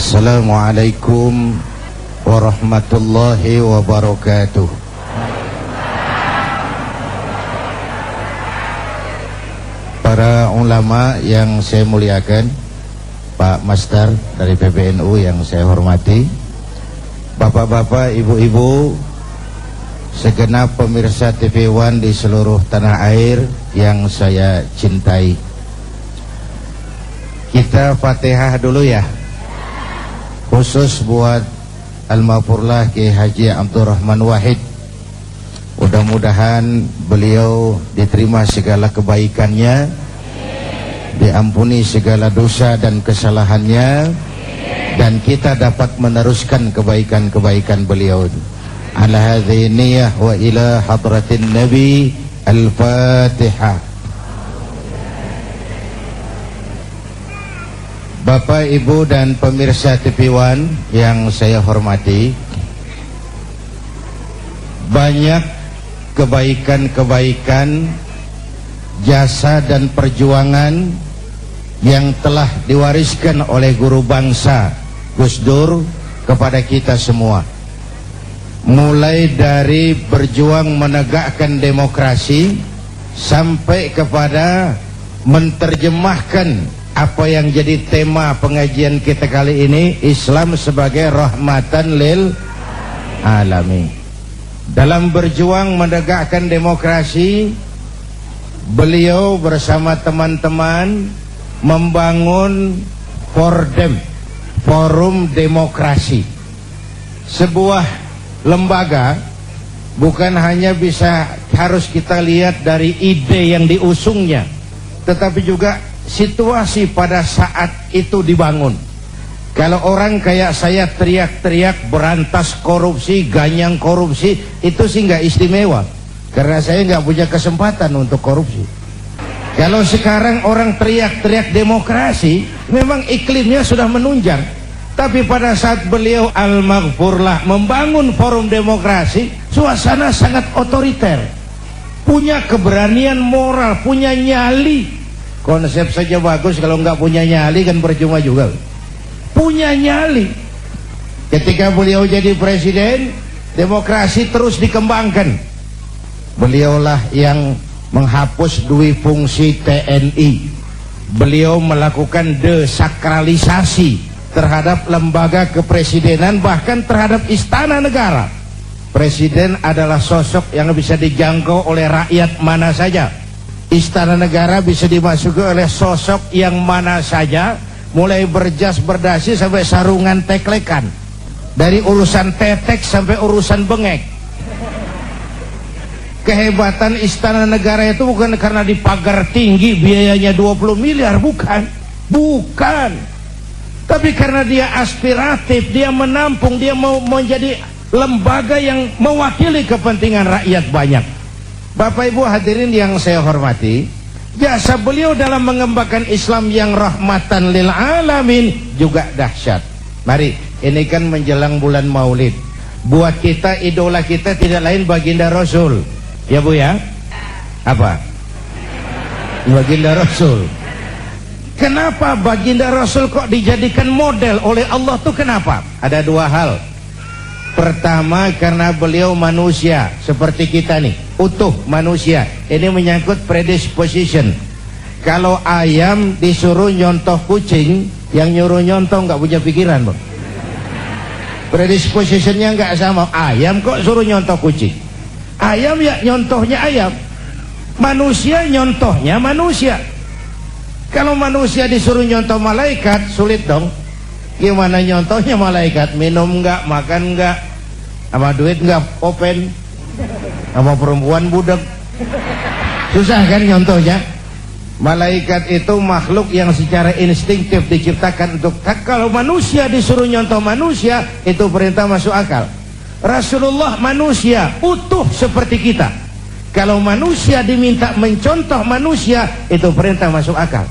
Assalamualaikum warahmatullahi wabarakatuh. Para ulama yang saya muliakan, Pak Master dari PBNU yang saya hormati, bapak-bapak, ibu-ibu, segenap pemirsa TV One di seluruh tanah air yang saya cintai. Kita Fatihah dulu ya, khusus buat Almarhumlah Kiai Haji Abdurrahman Wahid. Mudah-mudahan beliau diterima segala kebaikannya, diampuni segala dosa dan kesalahannya, dan kita dapat meneruskan kebaikan-kebaikan beliau. Ala hadhihi niyyah wa ila hadratin Nabi. Al-Fatihah. Bapak, Ibu, dan pemirsa TV One yang saya hormati, banyak kebaikan-kebaikan, jasa dan perjuangan yang telah diwariskan oleh guru bangsa Gus Dur kepada kita semua. Mulai dari berjuang menegakkan demokrasi sampai kepada menerjemahkan apa yang jadi tema pengajian kita kali ini, Islam sebagai rahmatan lil alamin. Dalam berjuang menegakkan demokrasi, beliau bersama teman-teman membangun Fordem, Forum Demokrasi, sebuah lembaga bukan hanya bisa harus kita lihat dari ide yang diusungnya, tetapi juga situasi pada saat itu dibangun. Kalau orang kayak saya teriak-teriak berantas korupsi, ganyang korupsi, itu sih nggak istimewa, karena saya nggak punya kesempatan untuk korupsi. Kalau sekarang orang teriak-teriak demokrasi, memang iklimnya sudah menunjang. Tapi pada saat beliau Al-Maghfurlah membangun forum demokrasi, suasana sangat otoriter, punya keberanian moral, punya nyali. Konsep saja bagus, kalau nggak punya nyali kan percuma juga. Punya nyali. Ketika beliau jadi presiden, demokrasi terus dikembangkan. Beliaulah yang menghapus dui fungsi TNI. Beliau melakukan desakralisasi terhadap lembaga kepresidenan, bahkan terhadap istana negara. Presiden adalah sosok yang bisa dijangkau oleh rakyat mana saja. Istana negara bisa dimasuki oleh sosok yang mana saja, mulai berjas berdasi sampai sarungan teklekan, dari urusan tetek sampai urusan bengek. Kehebatan istana negara itu bukan karena dipagar tinggi biayanya 20 miliar, bukan, tapi karena dia aspiratif, dia menampung, dia mau menjadi lembaga yang mewakili kepentingan rakyat banyak. Bapak Ibu hadirin yang saya hormati, jasa beliau dalam mengembangkan Islam yang rahmatan lil alamin juga dahsyat. Mari, ini kan menjelang bulan Maulid. Buat kita, idola kita tidak lain baginda Rasul. Ya Bu ya? Apa? Baginda Rasul. Kenapa baginda Rasul kok dijadikan model oleh Allah tuh kenapa? Ada dua hal. Pertama, karena beliau manusia seperti kita nih, utuh manusia. Ini menyangkut predisposition. Kalau ayam disuruh nyontoh kucing, yang nyuruh nyontoh nggak punya pikiran, Bang. Predispositionnya nggak sama. Ayam kok suruh nyontoh kucing? Ayam ya nyontohnya ayam. Manusia nyontohnya manusia. Kalau manusia disuruh nyontoh malaikat, sulit dong. Gimana nyontohnya malaikat? Minum enggak, makan enggak, sama duit enggak, open, sama perempuan budak. Susah kan nyontohnya? Malaikat itu makhluk yang secara instinktif diciptakan untuk, kalau manusia disuruh nyontoh manusia, itu perintah masuk akal. Rasulullah manusia, utuh seperti kita. Kalau manusia diminta mencontoh manusia, itu perintah masuk akal.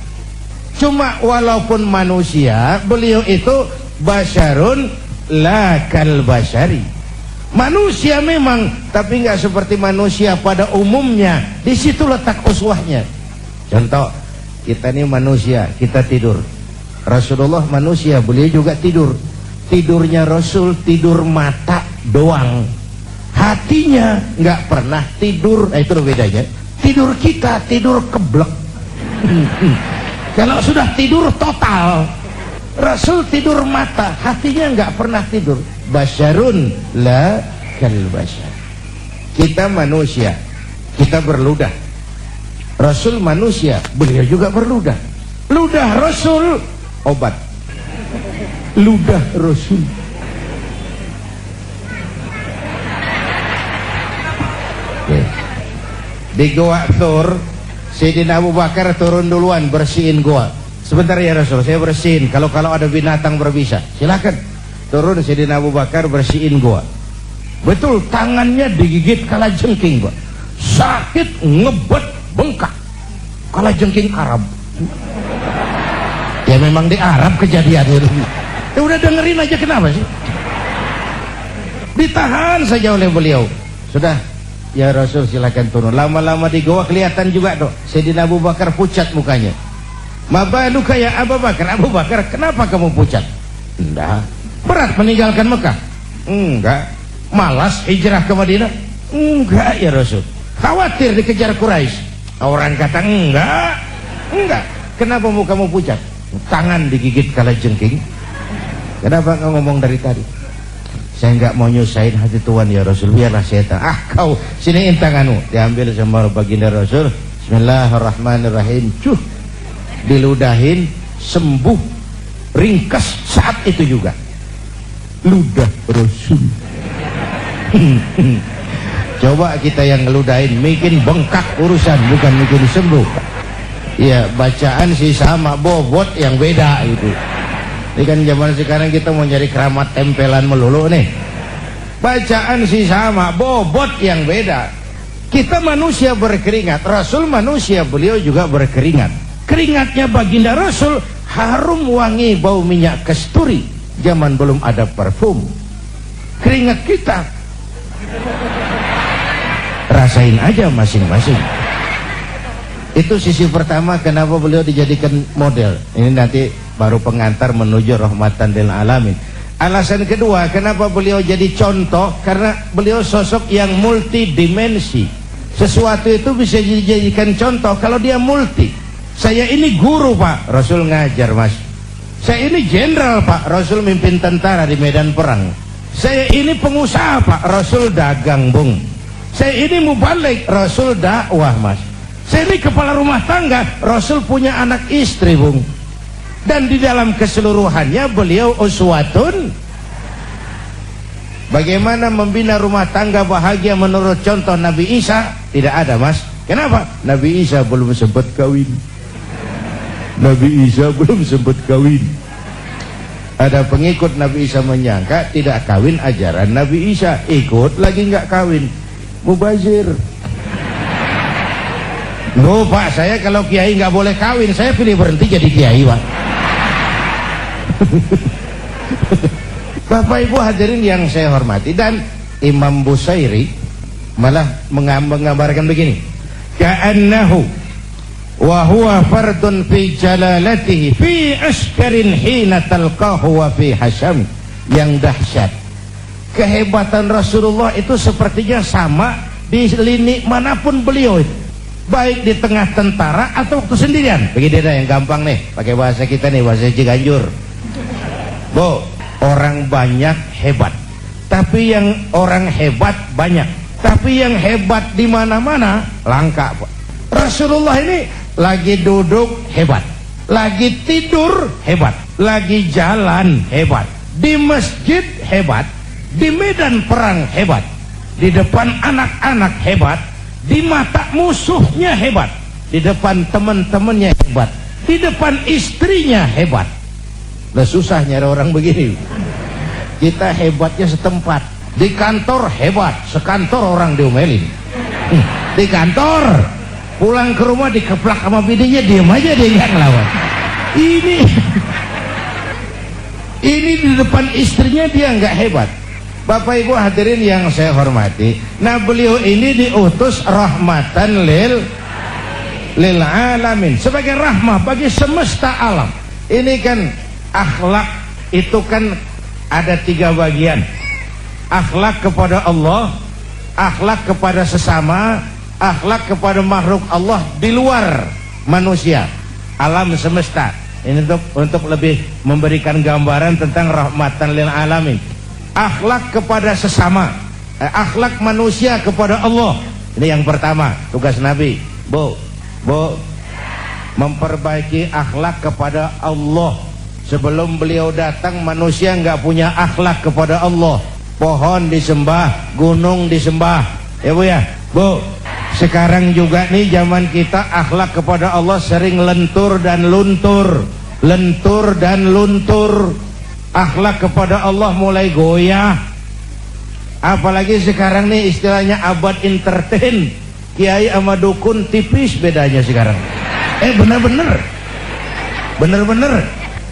Cuma walaupun manusia, beliau itu basyarun la kal basyari. Manusia memang, tapi nggak seperti manusia pada umumnya. Di situ letak uswahnya. Contoh, kita ini manusia, kita tidur. Rasulullah manusia, beliau juga tidur. Tidurnya Rasul tidur mata doang, hatinya nggak pernah tidur. Nah, itu bedanya. Tidur kita tidur keblek. Kalau sudah tidur total, Rasul tidur mata, hatinya nggak pernah tidur. Basyarun la kal basyar. Kita manusia, kita berludah. Rasul manusia, beliau juga berludah. Ludah Rasul obat, ludah Rasul. Di Goa Thur, Sayyidina Abu Bakar turun duluan bersihin goa. Sebentar ya Rasul, saya bersihin. Kalau ada binatang berbisa, silakan. Turun Sayyidina Abu Bakar bersihin goa. Betul, tangannya digigit kalajengking, Pak. Sakit, ngebet, bengkak. Kalajengking Arab. Ya memang di Arab kejadiannya. Ya udah dengerin aja, kenapa sih? Ditahan saja oleh beliau. Sudah, ya Rasul silakan turun. Lama-lama di goa kelihatan juga dok, Sayyidina Abu Bakar pucat mukanya. Mabaluka ya Abu Bakar. Abu Bakar, kenapa kamu pucat? Enggak. Berat meninggalkan Mekah? Enggak. Malas hijrah ke Madinah? Enggak ya Rasul. Khawatir dikejar Quraisy? Orang kata enggak. Enggak. Kenapa kamu pucat? Tangan digigit kalajengking. Kenapa kau ngomong dari tadi? Saya enggak mau nyusahin hati Tuhan ya Rasul, biarlah saya tahu. Ah kau, siniin tanganmu. Diambil sama baginda Rasul. Bismillahirrahmanirrahim. Diludahin, sembuh, ringkas saat itu juga. Ludah Rasul. Coba kita yang ngeludahin, bikin bengkak urusan, bukan bikin sembuh. Ya bacaan sih sama, bobot yang beda itu. Ini kan zaman sekarang kita mau nyari keramat tempelan melulu nih. Bacaan sih sama, bobot yang beda. Kita manusia berkeringat, Rasul manusia, beliau juga berkeringat. Keringatnya baginda Rasul harum wangi bau minyak kasturi. Zaman belum ada parfum. Keringat kita rasain aja masing-masing. Itu sisi pertama kenapa beliau dijadikan model. Ini nanti baru pengantar menuju rahmatan lil alamin. Alasan kedua kenapa beliau jadi contoh, karena beliau sosok yang multidimensi. Sesuatu itu bisa dijadikan contoh kalau dia multi. Saya ini guru Pak, Rasul ngajar Mas. Saya ini jenderal Pak, Rasul mimpin tentara di medan perang. Saya ini pengusaha Pak, Rasul dagang Bung. Saya ini mubalik, Rasul dakwah Mas. Saya ini kepala rumah tangga, Rasul punya anak istri Bung. Dan di dalam keseluruhannya beliau uswatun. Bagaimana membina rumah tangga bahagia menurut contoh Nabi Isa? Tidak ada Mas. Kenapa? Nabi Isa belum sempat kawin. Nabi Isa belum sempat kawin. Ada pengikut Nabi Isa menyangka tidak kawin ajaran Nabi Isa, ikut lagi nggak kawin, mubazir. Loh Pak, saya kalau kiai nggak boleh kawin, saya pilih berhenti jadi kiai Pak. Bapak Ibu hadirin yang saya hormati, dan Imam Busairi malah menggambarkan begini, ka'annahu wa huwa fardun fi jalalatihi fi askarin hina talqahu wa fi hasham. Yang dahsyat, kehebatan Rasulullah itu sepertinya sama di lini manapun beliau, baik di tengah tentara atau waktu sendirian. Begini dah yang gampang nih, pakai bahasa kita nih, bahasa Ciganjur. Bu, orang banyak hebat, tapi yang orang hebat banyak, tapi yang hebat di mana-mana langka Pak. Rasulullah ini lagi duduk hebat, lagi tidur hebat, lagi jalan hebat, di masjid hebat, di medan perang hebat, di depan anak-anak hebat, di mata musuhnya hebat, di depan teman-temannya hebat, di depan istrinya hebat. Nah susah nyari orang begini. Kita hebatnya setempat. Di kantor hebat, sekantor orang diomelin. Di kantor, pulang ke rumah dikeplak sama bininya, diam aja dia nggak ngelawan. Ini di depan istrinya dia nggak hebat. Bapak Ibu hadirin yang saya hormati, nah beliau ini diutus rahmatan lil alamin, sebagai rahmah bagi semesta alam. Ini kan akhlak itu kan ada 3 bagian. Akhlak kepada Allah, akhlak kepada sesama, akhlak kepada makhluk Allah di luar manusia, alam semesta. Ini untuk lebih memberikan gambaran tentang rahmatan lil alamin. Akhlak kepada sesama, akhlak manusia kepada Allah. Ini yang pertama, tugas Nabi. Bu, memperbaiki akhlak kepada Allah. Sebelum beliau datang, manusia nggak punya akhlak kepada Allah. Pohon disembah, gunung disembah, ya Bu ya. Bu, sekarang juga nih zaman kita akhlak kepada Allah sering lentur dan luntur, lentur dan luntur. Akhlak kepada Allah mulai goyah. Apalagi sekarang nih istilahnya abad entertain. Kiai sama dukun tipis bedanya sekarang. Bener-bener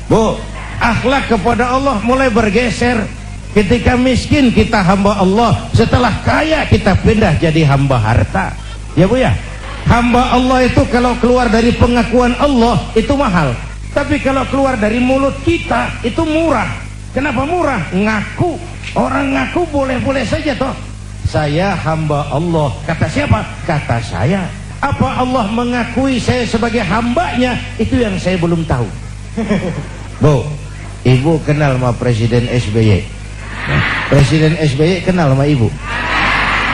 Bu, akhlak kepada Allah mulai bergeser. Ketika miskin kita hamba Allah, setelah kaya kita pindah jadi hamba harta. Ya Bu ya, hamba Allah itu kalau keluar dari pengakuan Allah itu mahal, tapi kalau keluar dari mulut kita itu murah. Kenapa murah? Ngaku. Orang ngaku boleh-boleh saja toh. Saya hamba Allah. Kata siapa? Kata saya. Apa Allah mengakui saya sebagai hambanya? Itu yang saya belum tahu. Bu, Ibu kenal sama Presiden SBY? Presiden SBY kenal sama Ibu?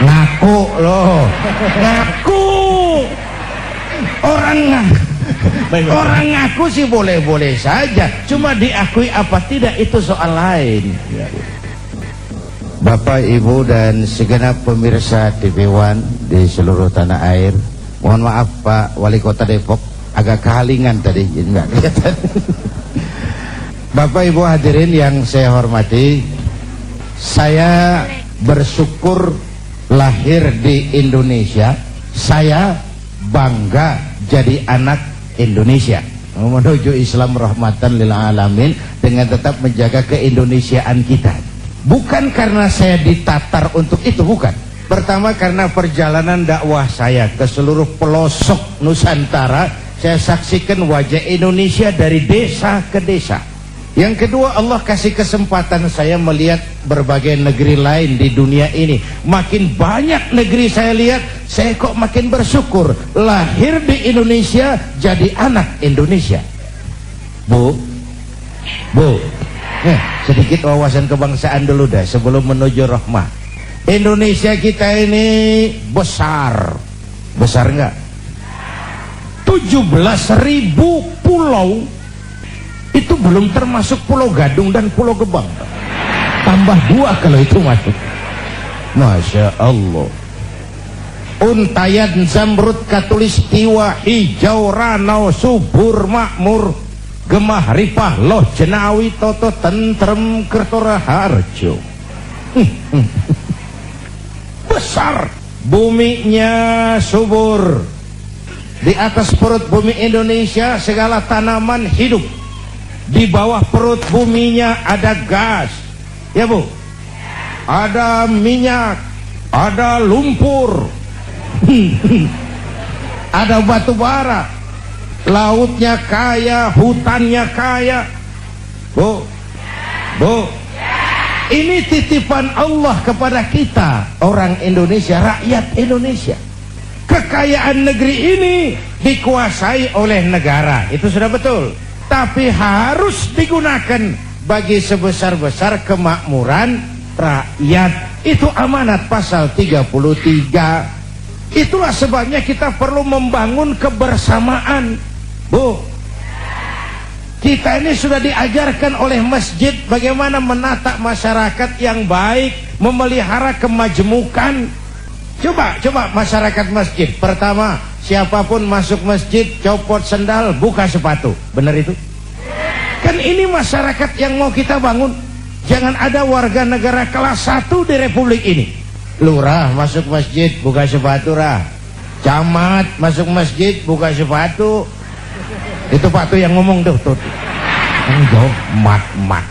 Ngaku loh. Ngaku. Orang ngaku sih boleh-boleh saja, cuma diakui apa tidak itu soal lain. Bapak, Ibu dan segenap pemirsa TV One di seluruh tanah air, mohon maaf Pak Wali Kota Depok, agak kehalingan tadi, enggak kelihatan. Bapak Ibu hadirin yang saya hormati, saya bersyukur lahir di Indonesia. Saya bangga jadi anak Indonesia, menuju Islam rahmatan lil alamin, dengan tetap menjaga keindonesiaan kita. Bukan karena saya ditatar untuk itu, bukan. Pertama karena perjalanan dakwah saya ke seluruh pelosok Nusantara, saya saksikan wajah Indonesia dari desa ke desa. Yang kedua, Allah kasih kesempatan saya melihat berbagai negeri lain di dunia ini. Makin banyak negeri saya lihat, saya kok makin bersyukur lahir di Indonesia, jadi anak Indonesia. Bu, sedikit wawasan kebangsaan dulu dah sebelum menuju rahmah. Indonesia kita ini besar nggak? 17.000 pulau. Itu belum termasuk Pulau Gadung dan Pulau Gebang. Tambah 2 kalau itu masuk. Masya Allah. Untayan zamrud katulistiwa, hijau ranau subur makmur, gemah ripah loh jenawi toto tentrem kertora harjo. Besar, buminya subur. Di atas perut bumi Indonesia segala tanaman hidup. Di bawah perut buminya ada gas, ya Bu, ada minyak, ada lumpur, ada batu bara. Lautnya kaya, hutannya kaya. Bu, ini titipan Allah kepada kita, orang Indonesia, rakyat Indonesia. Kekayaan negeri ini dikuasai oleh negara, itu sudah betul. Tapi harus digunakan bagi sebesar-besar kemakmuran rakyat. Itu amanat pasal 33. Itulah sebabnya kita perlu membangun kebersamaan. Bu, kita ini sudah diajarkan oleh masjid bagaimana menata masyarakat yang baik, memelihara kemajmukan. Coba masyarakat masjid. Pertama, siapapun masuk masjid copot sendal, buka sepatu. Benar itu? Kan ini masyarakat yang mau kita bangun. Jangan ada warga negara kelas 1 di republik ini. Lurah masuk masjid buka sepatu, rah. Camat masuk masjid buka sepatu. Itu Pak tuh yang ngomong tuh. Enggak, mat.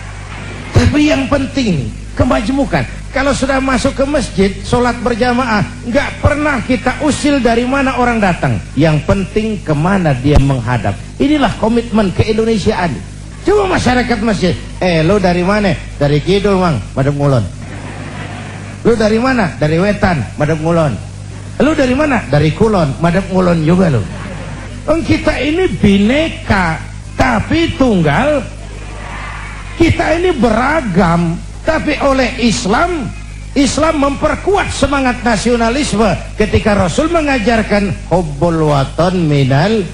Tapi yang penting kemajmukan. Kalau sudah masuk ke masjid, sholat berjamaah, nggak pernah kita usil dari mana orang datang. Yang penting kemana dia menghadap. Inilah komitmen keindonesiaan. Coba masyarakat masjid, lu dari mana? Dari kidul mang, madep ngulon. Lu dari mana? Dari wetan, madep ngulon. Lu dari mana? Dari kulon, madep ngulon juga lu. Kita ini bineka tapi tunggal. Kita ini beragam, tapi oleh Islam memperkuat semangat nasionalisme ketika Rasul mengajarkan hubbul watan minal,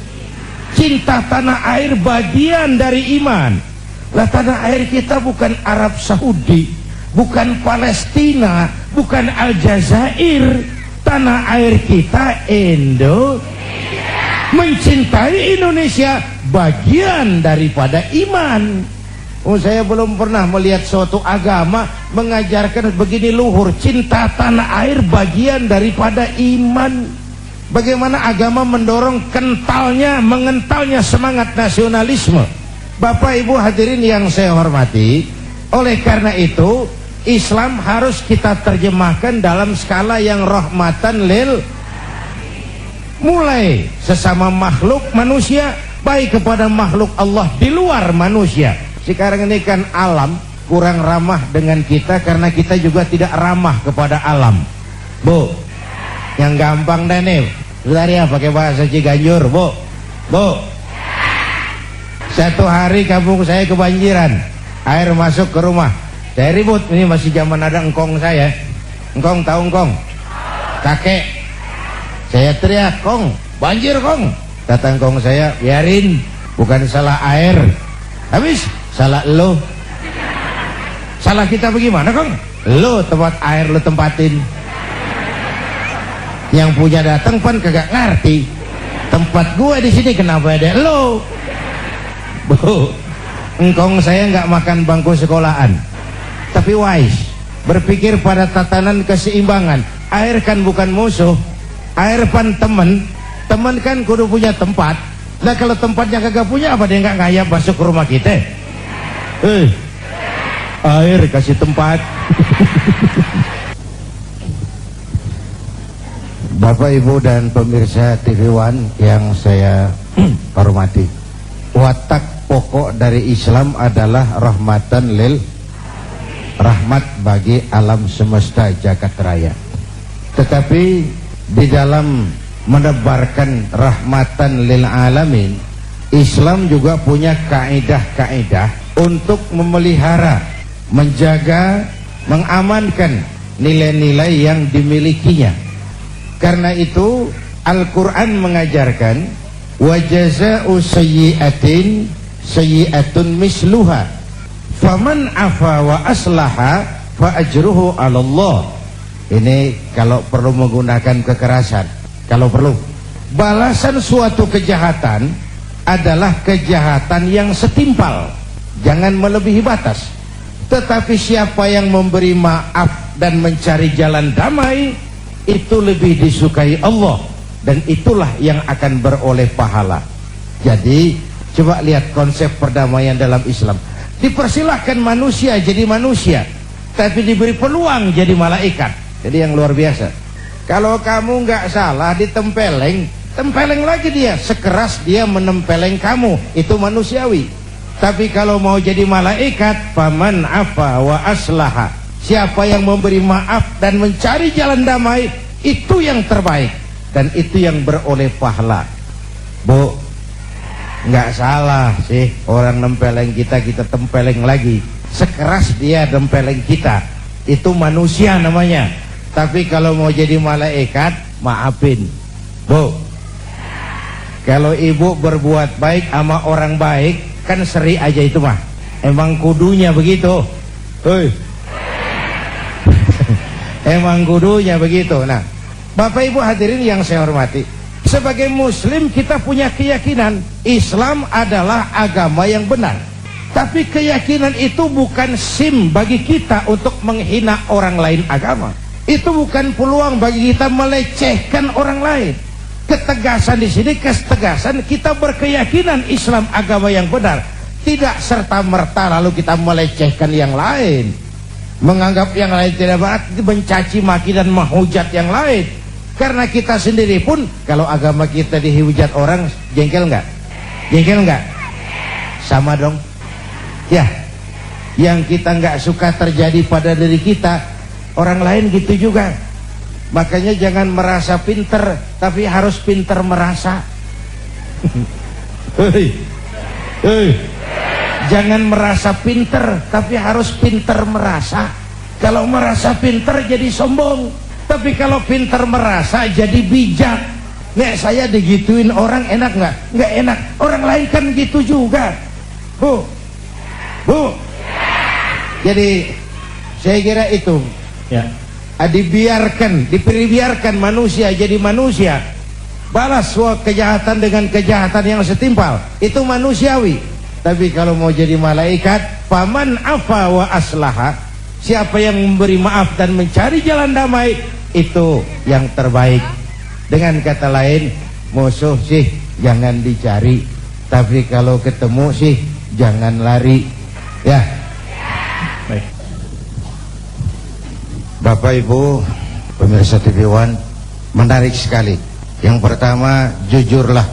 cinta tanah air bagian dari iman. Lah tanah air kita bukan Arab Saudi, bukan Palestina, bukan Aljazair. Tanah air kita mencintai Indonesia bagian daripada iman. Saya belum pernah melihat suatu agama mengajarkan begini luhur, cinta tanah air bagian daripada iman. Bagaimana agama mendorong mengentalnya semangat nasionalisme. Bapak Ibu hadirin yang saya hormati, oleh karena itu Islam harus kita terjemahkan dalam skala yang rahmatan lil, mulai sesama makhluk manusia, baik kepada makhluk Allah di luar manusia. Sekarang ini kan alam kurang ramah dengan kita karena kita juga tidak ramah kepada alam. Bu, yang gampang deh nih, bentar ya pakai bahasa Ciganjur, bu. Satu hari kampung saya kebanjiran, air masuk ke rumah. Saya ribut, ini masih zaman ada engkong saya. Engkong tahu engkong? Kakek. Saya teriak, kong, banjir kong. Kata engkong saya, biarin, bukan salah air. Habis salah lo. Salah kita bagaimana kong? Lo tempat air lo tempatin. Yang punya datang pan kagak ngerti. Tempat gua di sini kenapa ada lo? Bu, engkong saya nggak makan bangku sekolahan, tapi wise, berpikir pada tatanan keseimbangan. Air kan bukan musuh, air pan temen kan kudu punya tempat. Nah kalau tempatnya kagak punya, apa dia nggak ngayap masuk ke rumah kita? Air kasih tempat. Bapak Ibu dan pemirsa TV One yang saya hormati, watak pokok dari Islam adalah rahmatan lil, rahmat bagi alam semesta jagat raya. Tetapi di dalam menebarkan rahmatan lil alamin, Islam juga punya kaidah-kaidah untuk memelihara, menjaga, mengamankan nilai-nilai yang dimilikinya. Karena itu Al-Quran mengajarkan wa jazaa'u sayyi'atin sayyi'atun misluha faman afa wa aslaha fa ajruhu 'ala Allah. Ini kalau perlu menggunakan kekerasan, kalau perlu. Balasan suatu kejahatan adalah kejahatan yang setimpal, jangan melebihi batas. Tetapi siapa yang memberi maaf dan mencari jalan damai, itu lebih disukai Allah, dan itulah yang akan beroleh pahala. Jadi coba lihat konsep perdamaian dalam Islam. Dipersilahkan manusia jadi manusia, tapi diberi peluang jadi malaikat. Jadi yang luar biasa. Kalau kamu nggak salah ditempeleng, tempeleng lagi dia, sekeras dia menempeleng kamu, itu manusiawi. Tapi kalau mau jadi malaikat, faman afa wa aslaha, siapa yang memberi maaf dan mencari jalan damai, itu yang terbaik, dan itu yang beroleh pahala. Bu, nggak salah sih orang nempeleng kita, kita tempeleng lagi, sekeras dia nempeleng kita, itu manusia namanya. Tapi kalau mau jadi malaikat, maafin. Bu, kalau ibu berbuat baik sama orang baik, kan seri aja itu mah, emang kudunya begitu. Emang kudunya begitu. Nah, Bapak Ibu hadirin yang saya hormati, sebagai muslim kita punya keyakinan Islam adalah agama yang benar. Tapi keyakinan itu bukan SIM bagi kita untuk menghina orang lain agama. Itu bukan peluang bagi kita melecehkan orang lain. Ketegasan di sini, ketegasan kita berkeyakinan Islam agama yang benar, tidak serta-merta lalu kita melecehkan yang lain, menganggap yang lain tidak benar, mencaci maki dan menghujat yang lain. Karena kita sendiri pun kalau agama kita dihujat orang, jengkel nggak? Jengkel nggak? Sama dong. Ya, yang kita nggak suka terjadi pada diri kita, orang lain gitu juga. Makanya jangan merasa pinter, tapi harus pinter merasa. Jangan merasa pinter, tapi harus pinter merasa. Kalau merasa pinter jadi sombong, tapi kalau pinter merasa jadi bijak. Nek saya digituin orang enak nggak? Nggak enak. Orang lain kan gitu juga. Bu, jadi saya kira itu ya, dibiarkan manusia jadi manusia, balas kejahatan dengan kejahatan yang setimpal, itu manusiawi. Tapi kalau mau jadi malaikat, faman afa wa aslaha, siapa yang memberi maaf dan mencari jalan damai, itu yang terbaik. Dengan kata lain, musuh sih jangan dicari, tapi kalau ketemu sih jangan lari. Ya. Baik. Bapak Ibu pemirsa TV One, menarik sekali. Yang pertama, jujurlah.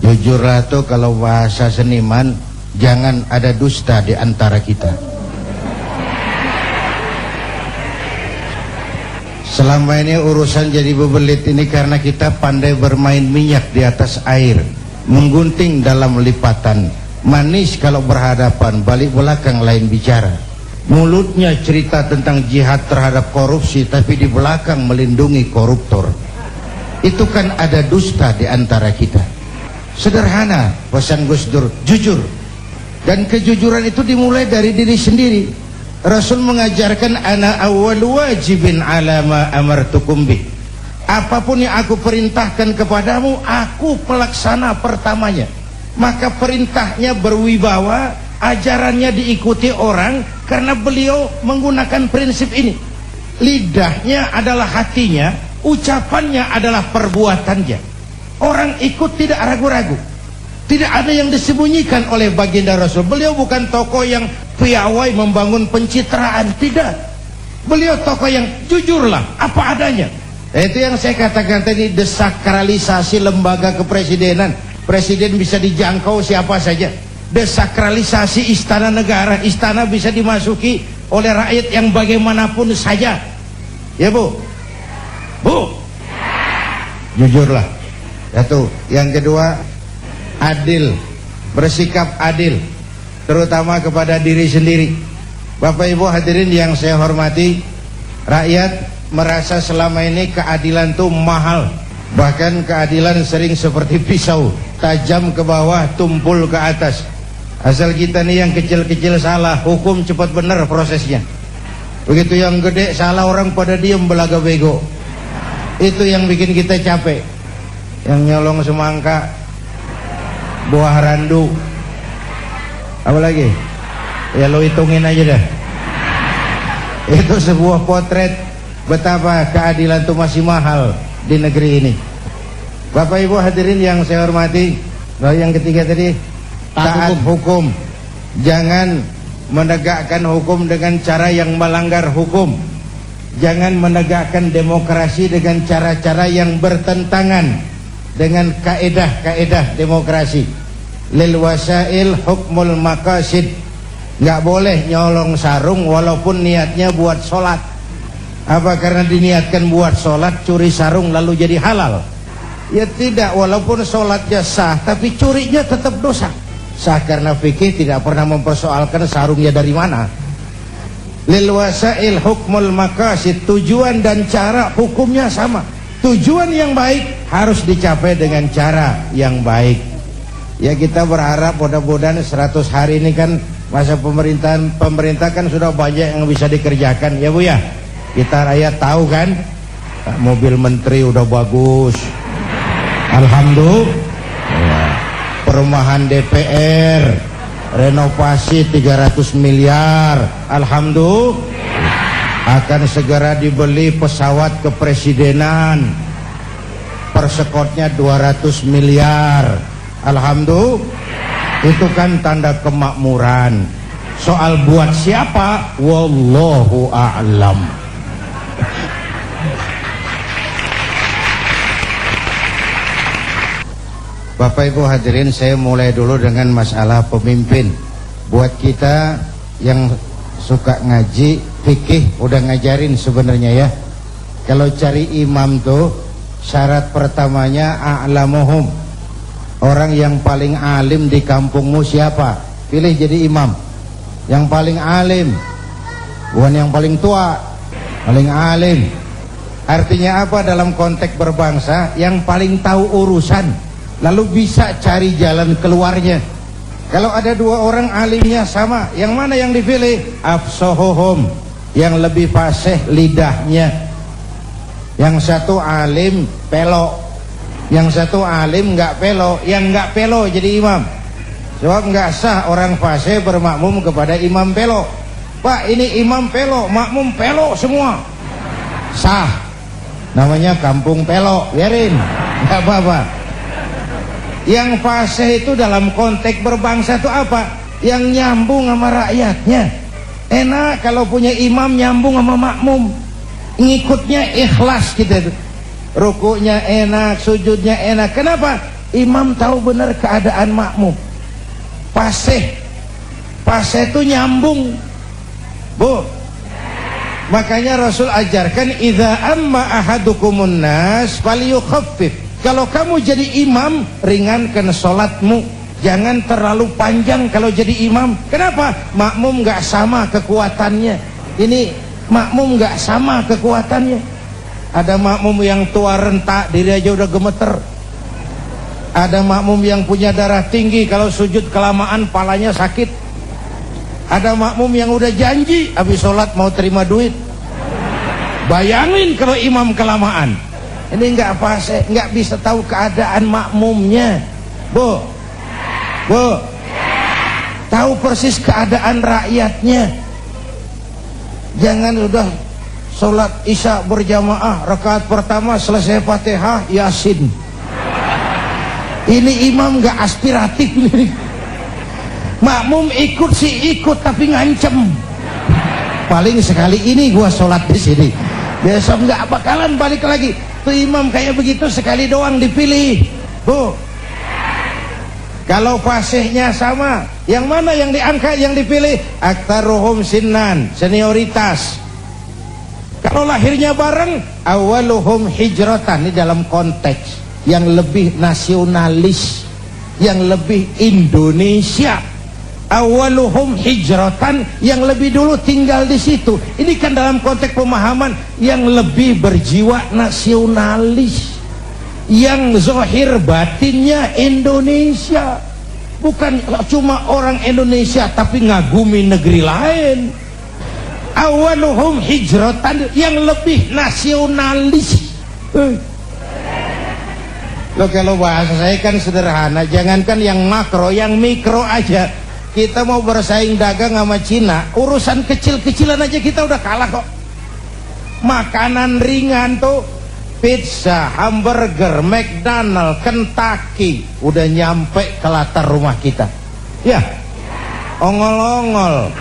Jujurlah itu kalau bahasa seniman, jangan ada dusta di antara kita. Selama ini urusan jadi bebelit ini karena kita pandai bermain minyak di atas air, menggunting dalam lipatan, manis kalau berhadapan, balik belakang lain bicara. Mulutnya cerita tentang jihad terhadap korupsi, tapi di belakang melindungi koruptor. Itu kan ada dusta di antara kita. Sederhana pesan Gus Dur, jujur. Dan kejujuran itu dimulai dari diri sendiri. Rasul mengajarkan, ana awwal wajibin ala ma amartukum bih. Apapun yang aku perintahkan kepadamu, aku pelaksana pertamanya. Maka perintahnya berwibawa, ajarannya diikuti orang, karena beliau menggunakan prinsip ini. Lidahnya adalah hatinya, ucapannya adalah perbuatannya. Orang ikut tidak ragu-ragu. Tidak ada yang disembunyikan oleh baginda Rasul. Beliau bukan tokoh yang piawai membangun pencitraan, tidak. Beliau tokoh yang jujurlah apa adanya. Itu yang saya katakan tadi, desakralisasi lembaga kepresidenan. Presiden bisa dijangkau siapa saja. Desakralisasi istana negara, istana bisa dimasuki oleh rakyat yang bagaimanapun saja. Ya Bu? Jujurlah. Satu. Yang kedua, adil, bersikap adil, terutama kepada diri sendiri. Bapak Ibu hadirin yang saya hormati, rakyat merasa selama ini keadilan itu mahal. Bahkan keadilan sering seperti pisau, tajam ke bawah, tumpul ke atas. Asal kita nih yang kecil-kecil salah, hukum cepat benar prosesnya. Begitu yang gede salah, orang pada diem belaga bego. Itu yang bikin kita capek. Yang nyolong semangka, buah randu, apa lagi? Ya lo hitungin aja dah. Itu sebuah potret betapa keadilan itu masih mahal di negeri ini. Bapak Ibu hadirin yang saya hormati, yang ketiga tadi, taat hukum. Jangan menegakkan hukum dengan cara yang melanggar hukum. Jangan menegakkan demokrasi dengan cara-cara yang bertentangan dengan kaedah-kaedah demokrasi. Lil wasail hukmul maqasid. Nggak boleh nyolong sarung walaupun niatnya buat sholat. Apa karena diniatkan buat sholat curi sarung lalu jadi halal? Ya tidak, walaupun sholatnya sah tapi curinya tetap dosa. Sah karena fikih tidak pernah mempersoalkan sarungnya dari mana. Lil wasail hukmul maqasid, tujuan dan cara hukumnya sama. Tujuan yang baik harus dicapai dengan cara yang baik. Ya kita berharap mudah-mudahan 100 hari ini kan masa pemerintah kan sudah banyak yang bisa dikerjakan ya Bu ya. Kita rakyat tahu kan, mobil menteri udah bagus, alhamdulillah. Ya. Perumahan DPR renovasi 300 miliar, alhamdulillah. Akan segera dibeli pesawat kepresidenan, persekotnya 200 miliar, alhamdulillah. Itu kan tanda kemakmuran. Soal buat siapa, wallahu a'lam. Bapak Ibu hadirin, saya mulai dulu dengan masalah pemimpin. buat kita yang suka ngaji fikih udah ngajarin sebenarnya ya. Kalau cari imam tuh syarat pertamanya a'lamuhum. Orang yang paling alim di kampungmu siapa? Pilih jadi imam. Yang paling alim, bukan yang paling tua, paling alim. Artinya apa dalam konteks berbangsa? Yang paling tahu urusan, lalu bisa cari jalan keluarnya. Kalau ada dua orang alimnya sama, yang mana yang dipilih? Afsahuhum, yang lebih fasih lidahnya. Yang satu alim pelok, yang satu alim nggak pelok. Yang nggak pelok jadi imam. Sebab nggak sah orang fasih bermakmum kepada imam pelok. Pak, ini imam pelok, makmum pelok semua. Sah, namanya kampung pelok, biarin, nggak apa-apa. Yang fasih itu dalam konteks berbangsa itu apa? Yang nyambung sama rakyatnya. Enak kalau punya imam nyambung sama makmum, ngikutnya ikhlas kita itu. Rukuknya enak, sujudnya enak. Kenapa? Imam tahu benar keadaan makmum. Fasih itu nyambung, Bu. Makanya Rasul ajarkan idza amma ahadukumun nas falyukhaffif. Kalau kamu jadi imam, ringankan sholatmu, jangan terlalu panjang kalau jadi imam. Kenapa? Makmum nggak sama kekuatannya. Ini makmum nggak sama kekuatannya. Ada makmum yang tua rentak, diri aja udah gemeter. Ada makmum yang punya darah tinggi, kalau sujud kelamaan palanya sakit. Ada makmum yang udah janji habis sholat mau terima duit. Bayangin kalau imam kelamaan. Ini nggak fase, nggak bisa tahu keadaan makmumnya. Bu, tahu persis keadaan rakyatnya. Jangan udah sholat isya berjamaah, rakaat pertama selesai Fatihah, Yasin. Ini imam nggak aspiratif nih. Makmum ikut sih ikut tapi ngancem. Paling sekali ini gua sholat di sini, besok nggak bakalan balik lagi. Tuh imam kayak begitu sekali doang dipilih, Bu. Kalau fasihnya sama, yang mana yang diangkat, yang dipilih? Aktaruhum sinnan, senioritas. Kalau lahirnya bareng, awaluhum hijratan. Ini dalam konteks yang lebih nasionalis, yang lebih Indonesia. Awaluhum hijratan, yang lebih dulu tinggal di situ. Ini kan dalam konteks pemahaman yang lebih berjiwa nasionalis, yang zahir batinnya Indonesia, bukan cuma orang Indonesia tapi ngagumi negeri lain. Awaluhum hijratan, yang lebih nasionalis. Loh, kalau bahasa saya kan sederhana, jangankan yang makro, yang mikro aja. Kita mau bersaing dagang sama Cina, urusan kecil-kecilan aja kita udah kalah kok. Makanan ringan tuh, pizza, hamburger, McDonald, Kentucky, udah nyampe ke latar rumah kita. Ya, ongol-ongol.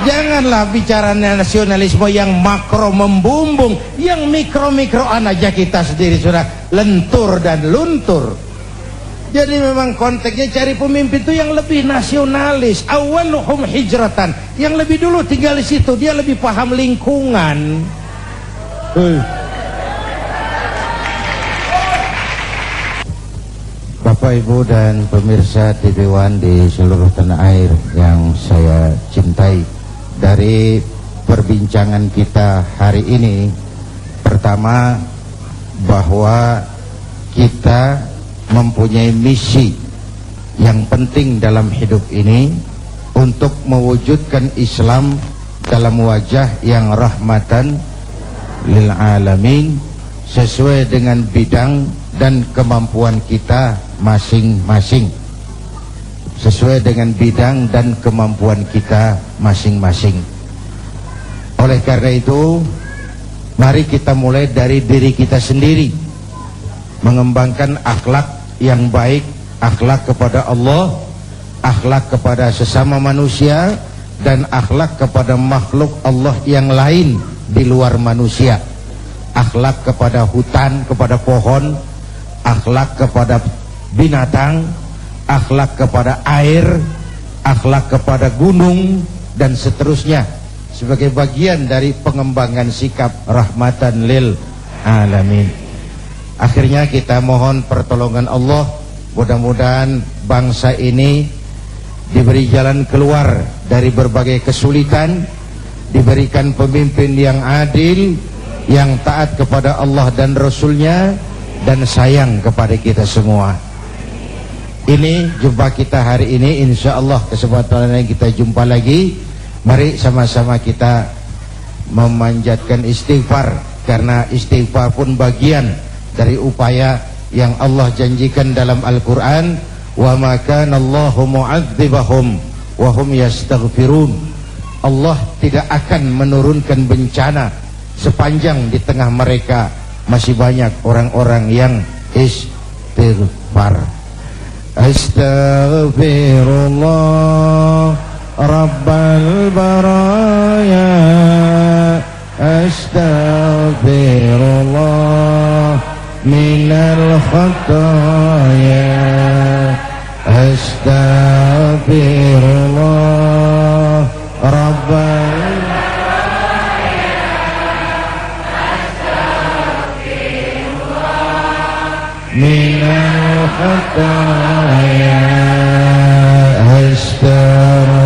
Janganlah bicara nasionalisme yang makro membumbung, yang mikro-mikroan aja kita sendiri sudah lentur dan luntur. Jadi memang konteksnya cari pemimpin itu yang lebih nasionalis, awaluhum hijratan, yang lebih dulu tinggal di situ, dia lebih paham lingkungan. Bapak, Ibu, dan pemirsa TV One di seluruh tanah air yang saya cintai, dari perbincangan kita hari ini, pertama bahwa kita mempunyai misi yang penting dalam hidup ini untuk mewujudkan Islam dalam wajah yang rahmatan lil alamin, sesuai dengan bidang dan kemampuan kita masing-masing. Sesuai dengan bidang dan kemampuan kita masing-masing. Oleh karena itu, mari kita mulai dari diri kita sendiri, mengembangkan akhlak yang baik, akhlak kepada Allah, akhlak kepada sesama manusia, dan akhlak kepada makhluk Allah yang lain di luar manusia. akhlak kepada hutan, kepada pohon, akhlak kepada binatang, akhlak kepada air, akhlak kepada gunung, dan seterusnya, sebagai bagian dari pengembangan sikap rahmatan lil alamin. Akhirnya kita mohon pertolongan Allah, mudah-mudahan bangsa ini diberi jalan keluar dari berbagai kesulitan, diberikan pemimpin yang adil, yang taat kepada Allah dan Rasulnya, dan sayang kepada kita semua. Ini jumpa kita hari ini, insya Allah kesempatan yang kita jumpa lagi. Mari sama-sama kita memanjatkan istighfar, karena istighfar pun bagian dari upaya yang Allah janjikan dalam Al-Quran. Wa ma kana Allahu mu'adzibahum wa hum yastaghfirun. Allah tidak akan menurunkan bencana sepanjang di tengah mereka masih banyak orang-orang yang istighfar. Astaghfirullah Rabbal baraya, astaghfirullah minal khataya, astaghfirullah Rabbal minal khataya,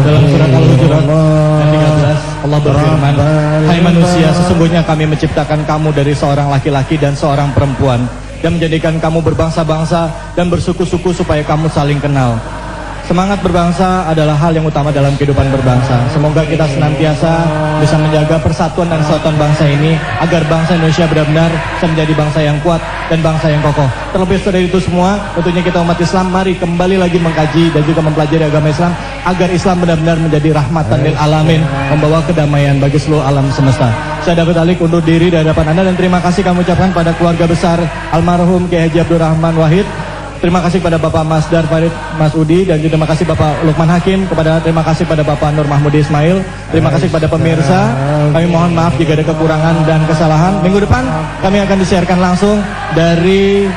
dalam surat Al-Hujurat ayat 13 Allah berfirman, hai manusia, sesungguhnya kami menciptakan kamu dari seorang laki-laki dan seorang perempuan, dan menjadikan kamu berbangsa-bangsa dan bersuku-suku supaya kamu saling kenal. Semangat berbangsa adalah hal yang utama dalam kehidupan berbangsa. Semoga kita senantiasa bisa menjaga persatuan dan kesatuan bangsa ini, agar bangsa Indonesia benar-benar bisa menjadi bangsa yang kuat dan bangsa yang kokoh. Terlebih dari itu semua, tentunya kita umat Islam mari kembali lagi mengkaji dan juga mempelajari agama Islam, agar Islam benar-benar menjadi rahmatan lil alamin, membawa kedamaian bagi seluruh alam semesta. Saya David Alik undur diri dari hadapan Anda, dan terima kasih kami ucapkan pada keluarga besar almarhum Kiai Haji Abdul Rahman Wahid. Terima kasih kepada Bapak Mas Dar Farid Mas Udi, dan juga terima kasih Bapak Lukman Hakim, terima kasih pada Bapak Nur Mahmudi Ismail. Terima kasih kepada pemirsa. Kami mohon maaf jika ada kekurangan dan kesalahan. Minggu depan kami akan disiarkan langsung dari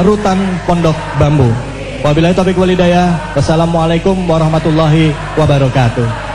Rutan Pondok Bambu. Wabillahi taufiq wal hidayah. Wassalamualaikum warahmatullahi wabarakatuh.